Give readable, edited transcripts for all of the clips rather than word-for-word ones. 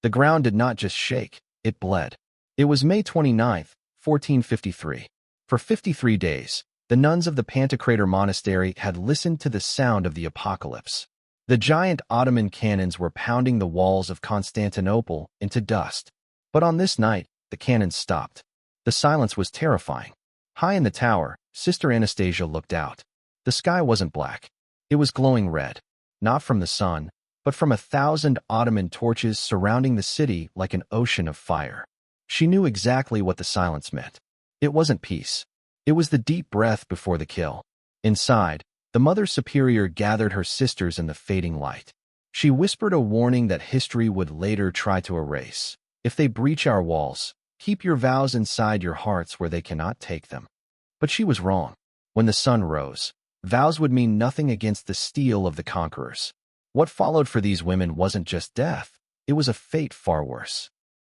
The ground did not just shake, it bled. It was May 29th, 1453. For 53 days, the nuns of the Pantocrator monastery had listened to the sound of the apocalypse. The giant Ottoman cannons were pounding the walls of Constantinople into dust. But on this night, the cannons stopped. The silence was terrifying. High in the tower, Sister Anastasia looked out. The sky wasn't black. It was glowing red, not from the sun, but from 1,000 Ottoman torches surrounding the city like an ocean of fire. She knew exactly what the silence meant. It wasn't peace. It was the deep breath before the kill. Inside, the Mother Superior gathered her sisters in the fading light. She whispered a warning that history would later try to erase. If they breach our walls, keep your vows inside your hearts where they cannot take them. But she was wrong. When the sun rose, vows would mean nothing against the steel of the conquerors. What followed for these women wasn't just death, it was a fate far worse.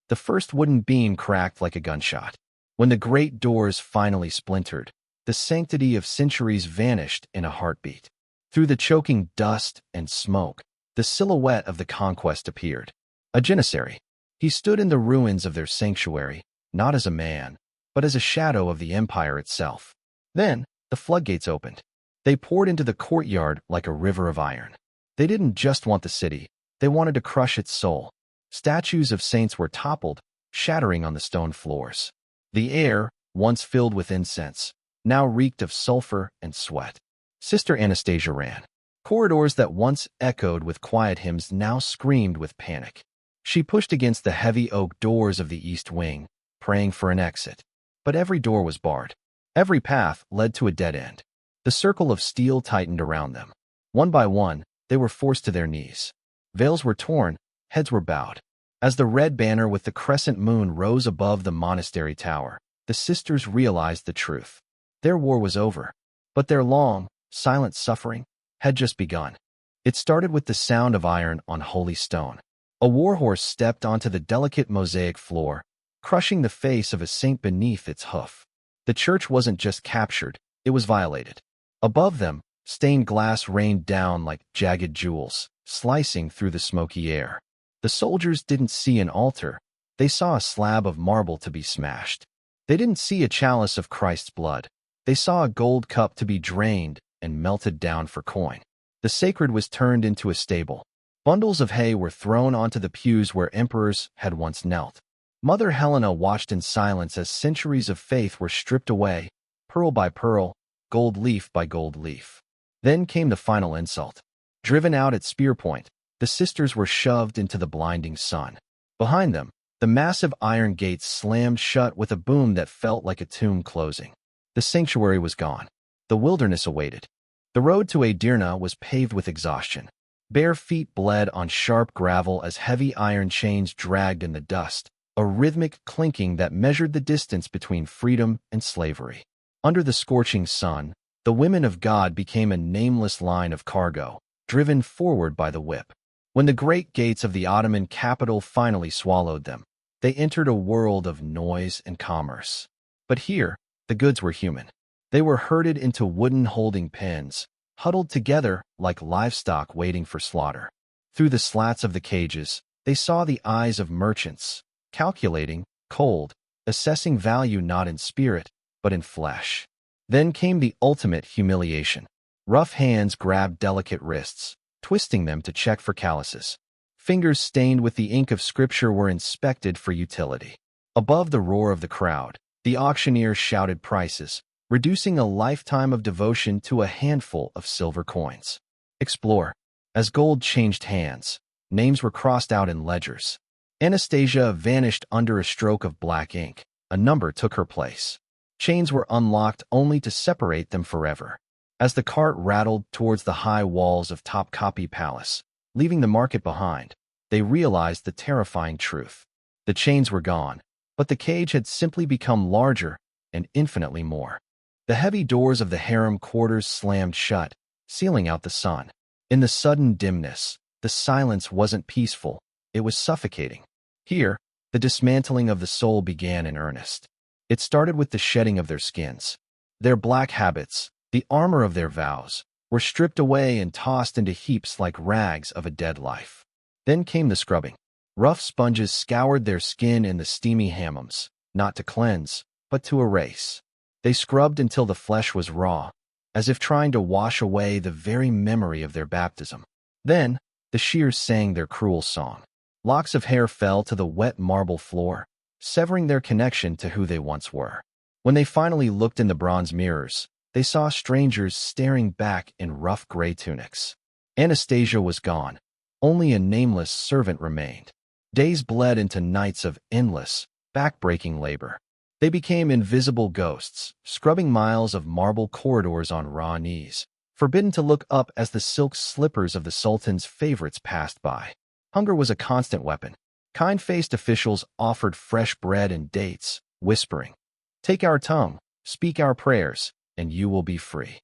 The first wooden beam cracked like a gunshot. When the great doors finally splintered, the sanctity of centuries vanished in a heartbeat. Through the choking dust and smoke, the silhouette of the Conquest appeared. A janissary. He stood in the ruins of their sanctuary, not as a man, but as a shadow of the empire itself. Then, the floodgates opened. They poured into the courtyard like a river of iron. They didn't just want the city, they wanted to crush its soul. Statues of saints were toppled, shattering on the stone floors. The air, once filled with incense, now reeked of sulfur and sweat. Sister Anastasia ran. Corridors that once echoed with quiet hymns now screamed with panic. She pushed against the heavy oak doors of the east wing, praying for an exit. But every door was barred. Every path led to a dead end. The circle of steel tightened around them. One by one, they were forced to their knees. Veils were torn, heads were bowed. As the red banner with the crescent moon rose above the monastery tower, the sisters realized the truth. Their war was over, but their long, silent suffering had just begun. It started with the sound of iron on holy stone. A warhorse stepped onto the delicate mosaic floor, crushing the face of a saint beneath its hoof. The church wasn't just captured, it was violated. Above them, stained glass rained down like jagged jewels, slicing through the smoky air. The soldiers didn't see an altar, they saw a slab of marble to be smashed. They didn't see a chalice of Christ's blood, they saw a gold cup to be drained and melted down for coin. The sacred was turned into a stable. Bundles of hay were thrown onto the pews where emperors had once knelt. Mother Helena watched in silence as centuries of faith were stripped away, pearl by pearl, gold leaf by gold leaf. Then came the final insult. Driven out at spear point, the sisters were shoved into the blinding sun. Behind them, the massive iron gates slammed shut with a boom that felt like a tomb closing. The sanctuary was gone. The wilderness awaited. The road to Edirne was paved with exhaustion. Bare feet bled on sharp gravel as heavy iron chains dragged in the dust, a rhythmic clinking that measured the distance between freedom and slavery. Under the scorching sun, the women of God became a nameless line of cargo, driven forward by the whip. When the great gates of the Ottoman capital finally swallowed them, they entered a world of noise and commerce. But here, the goods were human. They were herded into wooden holding pens, huddled together like livestock waiting for slaughter. Through the slats of the cages, they saw the eyes of merchants, calculating, cold, assessing value not in spirit, but in flesh. Then came the ultimate humiliation. Rough hands grabbed delicate wrists, twisting them to check for calluses. Fingers stained with the ink of scripture were inspected for utility. Above the roar of the crowd, the auctioneer shouted prices, reducing a lifetime of devotion to a handful of silver coins. Explore. As gold changed hands, names were crossed out in ledgers. Anastasia vanished under a stroke of black ink. A number took her place. Chains were unlocked only to separate them forever. As the cart rattled towards the high walls of Topkapi Palace, leaving the market behind, they realized the terrifying truth. The chains were gone, but the cage had simply become larger and infinitely more. The heavy doors of the harem quarters slammed shut, sealing out the sun. In the sudden dimness, the silence wasn't peaceful, it was suffocating. Here, the dismantling of the soul began in earnest. It started with the shedding of their skins. Their black habits, the armor of their vows, were stripped away and tossed into heaps like rags of a dead life. Then came the scrubbing. Rough sponges scoured their skin in the steamy hammams, not to cleanse, but to erase. They scrubbed until the flesh was raw, as if trying to wash away the very memory of their baptism. Then, the shears sang their cruel song. Locks of hair fell to the wet marble floor, severing their connection to who they once were. When they finally looked in the bronze mirrors, they saw strangers staring back in rough gray tunics. Anastasia was gone. Only a nameless servant remained. Days bled into nights of endless, back-breaking labor. They became invisible ghosts, scrubbing miles of marble corridors on raw knees, forbidden to look up as the silk slippers of the Sultan's favorites passed by. Hunger was a constant weapon. Kind-faced officials offered fresh bread and dates, whispering, "Take our tongue, speak our prayers, and you will be free."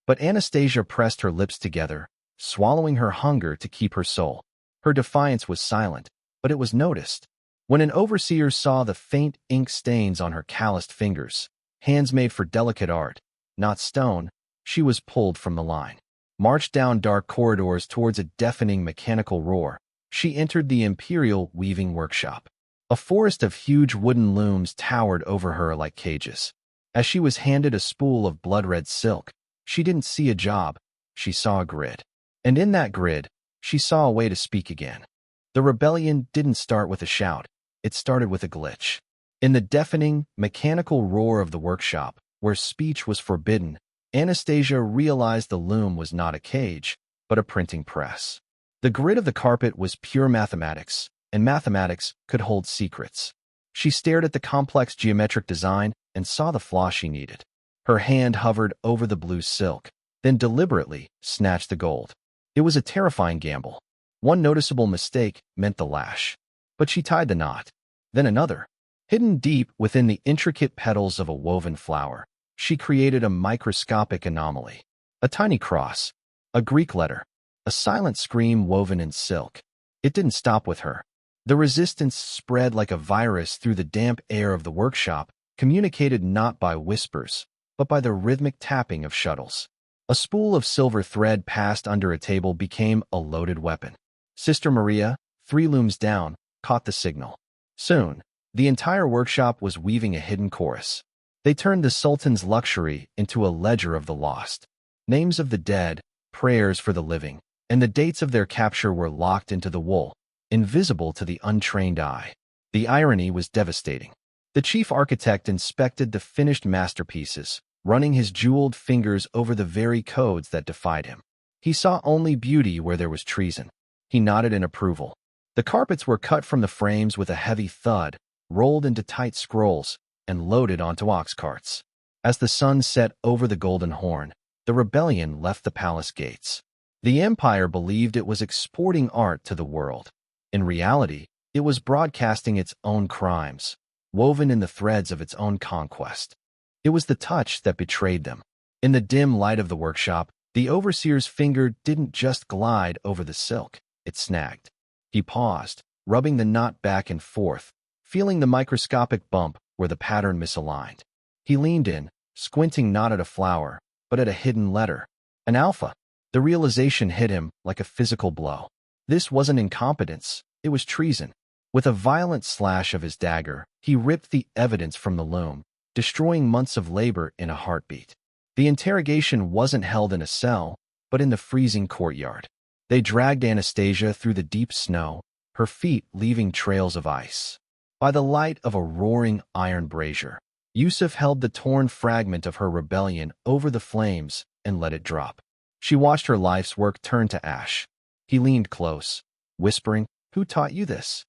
But Anastasia pressed her lips together, swallowing her hunger to keep her soul. Her defiance was silent, but it was noticed. When an overseer saw the faint ink stains on her calloused fingers, hands made for delicate art, not stone, she was pulled from the line. Marched down dark corridors towards a deafening mechanical roar, she entered the imperial weaving workshop. A forest of huge wooden looms towered over her like cages. As she was handed a spool of blood-red silk, she didn't see a job, she saw a grid. And in that grid, she saw a way to speak again. The rebellion didn't start with a shout. It started with a glitch. In the deafening, mechanical roar of the workshop, where speech was forbidden, Anastasia realized the loom was not a cage, but a printing press. The grid of the carpet was pure mathematics, and mathematics could hold secrets. She stared at the complex geometric design and saw the flaw she needed. Her hand hovered over the blue silk, then deliberately snatched the gold. It was a terrifying gamble. One noticeable mistake meant the lash. But she tied the knot. Then another. Hidden deep within the intricate petals of a woven flower, she created a microscopic anomaly. A tiny cross, a Greek letter, a silent scream woven in silk. It didn't stop with her. The resistance spread like a virus through the damp air of the workshop, communicated not by whispers, but by the rhythmic tapping of shuttles. A spool of silver thread passed under a table became a loaded weapon. Sister Maria, 3 looms down, caught the signal. Soon, the entire workshop was weaving a hidden chorus. They turned the Sultan's luxury into a ledger of the lost. Names of the dead, prayers for the living, and the dates of their capture were locked into the wool, invisible to the untrained eye. The irony was devastating. The chief architect inspected the finished masterpieces, running his jeweled fingers over the very codes that defied him. He saw only beauty where there was treason. He nodded in approval. The carpets were cut from the frames with a heavy thud, rolled into tight scrolls, and loaded onto ox carts. As the sun set over the Golden Horn, the rebellion left the palace gates. The empire believed it was exporting art to the world. In reality, it was broadcasting its own crimes, woven in the threads of its own conquest. It was the touch that betrayed them. In the dim light of the workshop, the overseer's finger didn't just glide over the silk, it snagged. He paused, rubbing the knot back and forth, feeling the microscopic bump where the pattern misaligned. He leaned in, squinting not at a flower, but at a hidden letter. An alpha. The realization hit him like a physical blow. This wasn't incompetence, it was treason. With a violent slash of his dagger, he ripped the evidence from the loom, destroying months of labor in a heartbeat. The interrogation wasn't held in a cell, but in the freezing courtyard. They dragged Anastasia through the deep snow, her feet leaving trails of ice. By the light of a roaring iron brazier, Yusuf held the torn fragment of her rebellion over the flames and let it drop. She watched her life's work turn to ash. He leaned close, whispering, "Who taught you this?"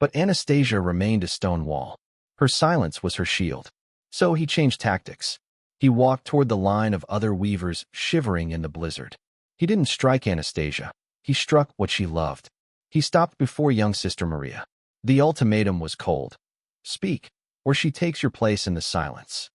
But Anastasia remained a stone wall. Her silence was her shield. So he changed tactics. He walked toward the line of other weavers shivering in the blizzard. He didn't strike Anastasia. He struck what she loved. He stopped before young Sister Maria. The ultimatum was cold. Speak, or she takes your place in the silence.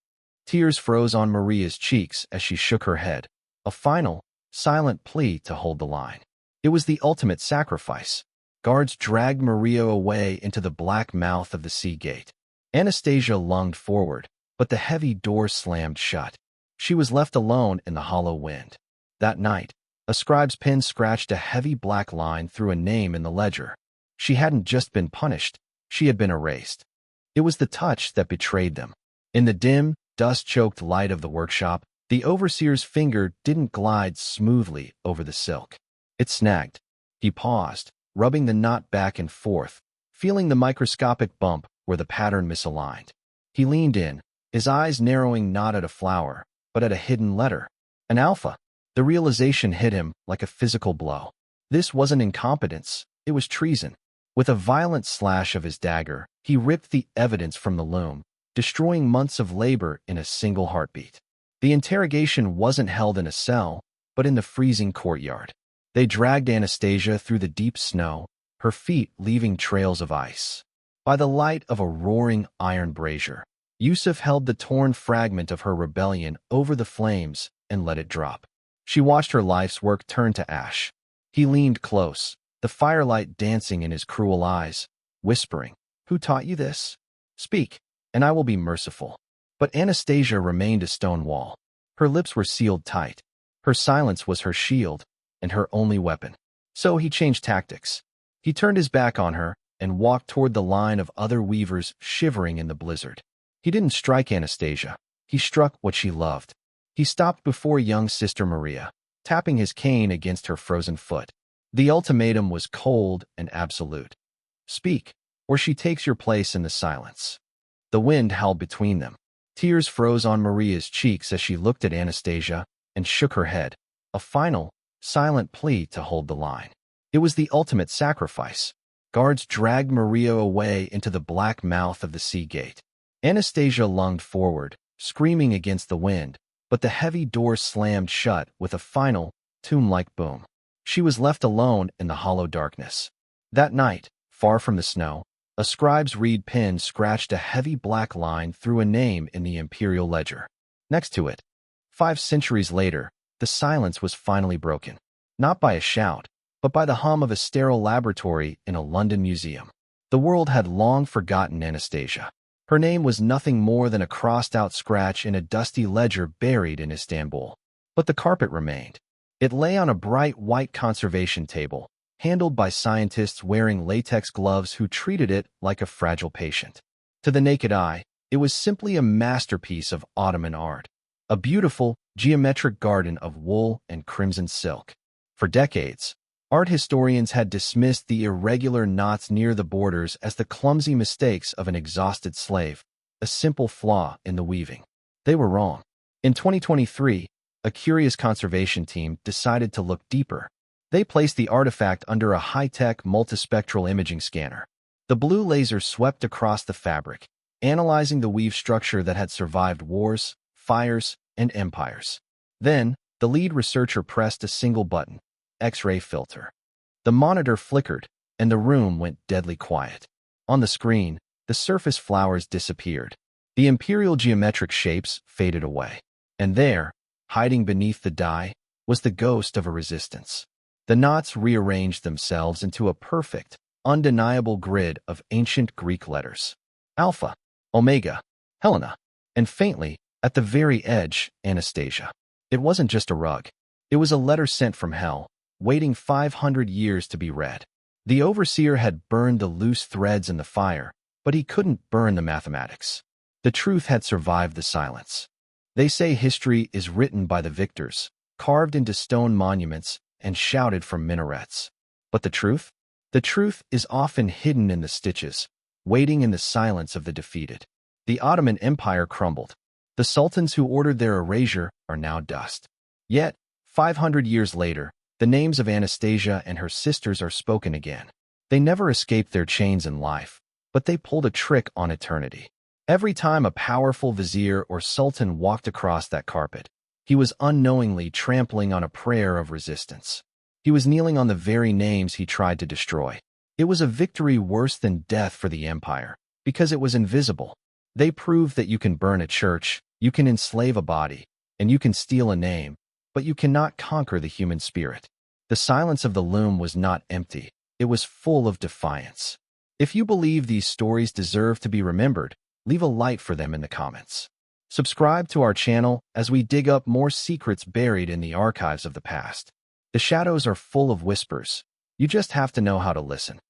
Tears froze on Maria's cheeks as she shook her head, a final, silent plea to hold the line. It was the ultimate sacrifice. Guards dragged Maria away into the black mouth of the sea gate. Anastasia lunged forward, but the heavy door slammed shut. She was left alone in the hollow wind. That night, a scribe's pen scratched a heavy black line through a name in the ledger. She hadn't just been punished, she had been erased. It was the touch that betrayed them. In the dim, dust-choked light of the workshop, the overseer's finger didn't glide smoothly over the silk. It snagged. He paused, rubbing the knot back and forth, feeling the microscopic bump where the pattern misaligned. He leaned in, his eyes narrowing not at a flower, but at a hidden letter. An alpha. The realization hit him like a physical blow. This wasn't incompetence, it was treason. With a violent slash of his dagger, he ripped the evidence from the loom, destroying months of labor in a single heartbeat. The interrogation wasn't held in a cell, but in the freezing courtyard. They dragged Anastasia through the deep snow, her feet leaving trails of ice. By the light of a roaring iron brazier, Yusuf held the torn fragment of her rebellion over the flames and let it drop. She watched her life's work turn to ash. He leaned close, the firelight dancing in his cruel eyes, whispering, "Who taught you this? Speak, and I will be merciful." But Anastasia remained a stone wall. Her lips were sealed tight. Her silence was her shield, and her only weapon. So he changed tactics. He turned his back on her and walked toward the line of other weavers shivering in the blizzard. He didn't strike Anastasia. He struck what she loved. He stopped before young Sister Maria, tapping his cane against her frozen foot. The ultimatum was cold and absolute. Speak, or she takes your place in the silence. The wind howled between them. Tears froze on Maria's cheeks as she looked at Anastasia and shook her head. A final, silent plea to hold the line. It was the ultimate sacrifice. Guards dragged Maria away into the black mouth of the sea gate. Anastasia lunged forward, screaming against the wind, but the heavy door slammed shut with a final, tomb-like boom. She was left alone in the hollow darkness. That night, far from the snow, a scribe's reed pen scratched a heavy black line through a name in the imperial ledger. Next to it, 5 centuries later, the silence was finally broken. Not by a shout, but by the hum of a sterile laboratory in a London museum. The world had long forgotten Anastasia. Her name was nothing more than a crossed-out scratch in a dusty ledger buried in Istanbul. But the carpet remained. It lay on a bright white conservation table, handled by scientists wearing latex gloves who treated it like a fragile patient. To the naked eye, it was simply a masterpiece of Ottoman art, a beautiful, geometric garden of wool and crimson silk. For decades, art historians had dismissed the irregular knots near the borders as the clumsy mistakes of an exhausted slave, a simple flaw in the weaving. They were wrong. In 2023, a curious conservation team decided to look deeper. They placed the artifact under a high-tech multispectral imaging scanner. The blue laser swept across the fabric, analyzing the weave structure that had survived wars, fires, and empires. Then, the lead researcher pressed a single button, X-ray filter. The monitor flickered, and the room went deadly quiet. On the screen, the surface flowers disappeared. The imperial geometric shapes faded away. And there, hiding beneath the dye, was the ghost of a resistance. The knots rearranged themselves into a perfect, undeniable grid of ancient Greek letters. Alpha, Omega, Helena, and faintly, at the very edge, Anastasia. It wasn't just a rug. It was a letter sent from hell, waiting 500 years to be read. The overseer had burned the loose threads in the fire, but he couldn't burn the mathematics. The truth had survived the silence. They say history is written by the victors, carved into stone monuments and shouted from minarets. But the truth? The truth is often hidden in the stitches, waiting in the silence of the defeated. The Ottoman Empire crumbled. The sultans who ordered their erasure are now dust. Yet, 500 years later, the names of Anastasia and her sisters are spoken again. They never escaped their chains in life, but they pulled a trick on eternity. Every time a powerful vizier or sultan walked across that carpet, he was unknowingly trampling on a prayer of resistance. He was kneeling on the very names he tried to destroy. It was a victory worse than death for the empire, because it was invisible. They proved that you can burn a church, you can enslave a body, and you can steal a name, but you cannot conquer the human spirit. The silence of the loom was not empty, it was full of defiance. If you believe these stories deserve to be remembered, leave a like for them in the comments. Subscribe to our channel as we dig up more secrets buried in the archives of the past. The shadows are full of whispers. You just have to know how to listen.